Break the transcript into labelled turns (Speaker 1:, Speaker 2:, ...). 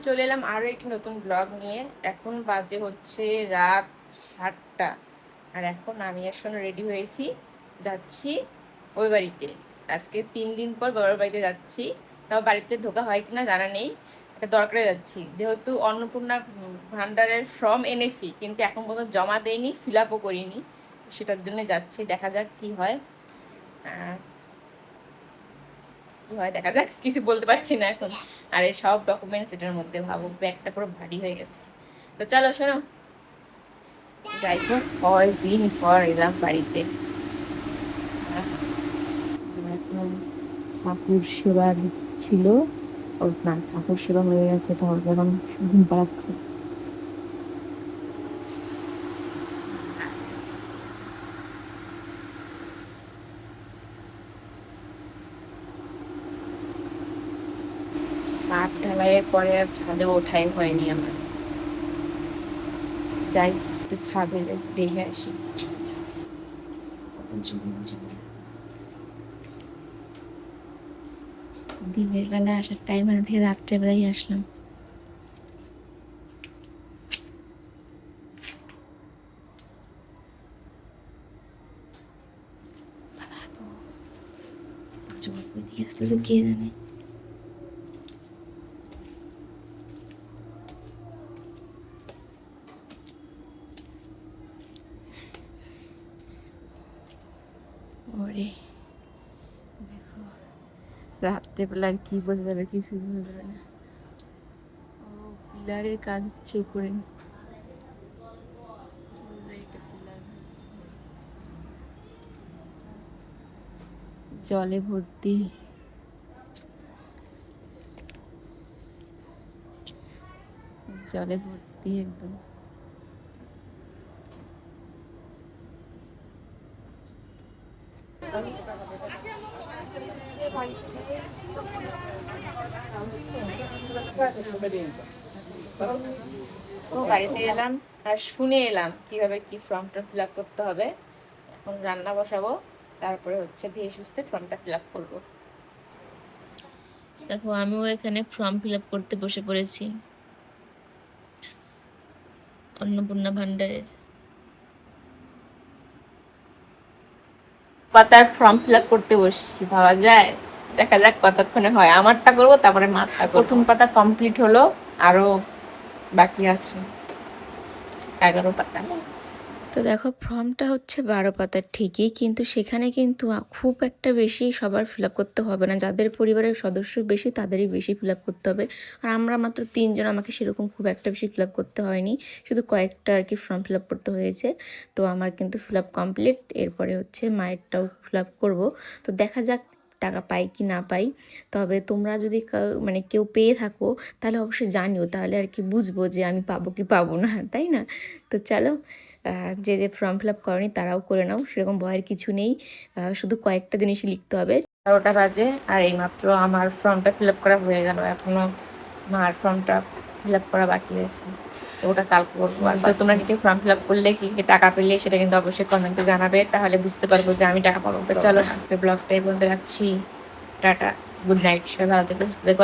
Speaker 1: চলে এলাম আরও একটি নতুন ব্লগ নিয়ে। এখন বাজে হচ্ছে রাত 7টা, আর এখন আমি এখন রেডি হয়েছি, যাচ্ছি ওই বাড়িতে। আজকে 3 দিন পর বাবার বাড়িতে যাচ্ছি। তাও বাড়িতে ঢোকা হয় কিনা জানা নেই, একটা দরকারে যাচ্ছি। যেহেতু অন্নপূর্ণা ভান্ডারের ফর্ম এনেছি, কিন্তু এখন পর্যন্ত জমা দেয়নি, ফিল আপও করিনি, সেটার জন্য যাচ্ছি। দেখা যাক কি হয়, দেখা যাক, কিছু বলতে পারছি না এখন। আর এই সব ডকুমেন্টস এটার মধ্যে, ভাবো ব্যাগটা পুরো ভারী হয়ে গেছে। তো চলো শোনো, যাই হোক কয়েকদিন পর এলাম বাড়িতে। ঠাকুর সেবা ছিল, ও না, ঠাকুর সেবা হয়ে গেছে, তাহলে এখন ঘুম পাড়াচ্ছে। ছাদ ঢালাইয়ের পরে আর ছাদে ওঠাই হয়নি আমার। যাই একটু ছাদে দেখে আসি। দিনের বেলা আসার টাইম থেকে রাত্রেবেলায় আসলাম। কে জানে। ওরে দেখো, রাত্রেবেলা আর কি বোঝা যাবে, কিছু বোঝা যাবে না। ও পিলারের কাজ হচ্ছে উপরে, জলে ভর্তি। জলে ভর্তি একদম। বাড়িতে এলাম আর শুনে এলাম কিভাবে কি ফর্মটা ফিল আপ করতে হবে। এখন রান্না বসাবো, তারপরে হচ্ছে ধীরে সুস্থে ফর্মটা ফিল আপ করবো। দেখো আমিও এখানে ফর্ম ফিল আপ করতে বসে পড়েছি অন্নপূর্ণা ভান্ডারের। পাতার ফর্ম ফিল আপ করতে বসছি, ভাবা যায়। দেখা যাক কতক্ষণে হয়। আমারটা করবো, তারপরে মারটা। প্রথম পাতা কমপ্লিট হলো, আরো বাকি আছে 11 পাতা। তো দেখো ফর্মটা হচ্ছে 12 পাতার ঠিকই, কিন্তু সেখানে কিন্তু খুব একটা বেশি সবার ফিল আপ করতে হবে না। যাদের পরিবারের সদস্য বেশি তাদেরই বেশি ফিল আপ করতে হবে। আর আমরা মাত্র 3 জন, আমাকে সেরকম খুব একটা বেশি ফিল আপ করতে হয়নি, শুধু কয়েকটা আর কি ফর্ম ফিল আপ করতে হয়েছে। তো আমার কিন্তু ফিল আপ কমপ্লিট। এরপরে হচ্ছে মায়েরটাও ফিল আপ করবো। তো দেখা যাক টাকা পাই কি না পাই। তবে তোমরা যদি মানে কেউ পেয়ে থাকো তাহলে অবশ্যই জানিও, তাহলে আর কি বুঝবো যে আমি পাবো কি পাবো না, তাই না? তো চলো, যে যে ফর্ম ফিল আপ করেনি তারাও করে নাও, সেরকম ভয়ের কিছু নেই। শুধু কয়েকটা জিনিসই লিখতে হবে। 12টা বাজে আর এইমাত্র আমার ফর্মটা ফিল আপ করা হয়ে গেল। এখনও মার ফর্মটা ফিল আপ করা বাকি আছে, তো ওটা কালকে করবো। আর তো তোমরা কি ফর্ম ফিল আপ করলে কি টাকা পেলে সেটা কিন্তু অবশ্যই কমেন্টে জানাবে, তাহলে বুঝতে পারবো যে আমি টাকা পাবো। তো চলো আজকে ব্লগটা এই পর্যন্ত রাখছি। টাটা, গুড নাইট, সবাই ভালো থেকো, সুস্থ থেকো।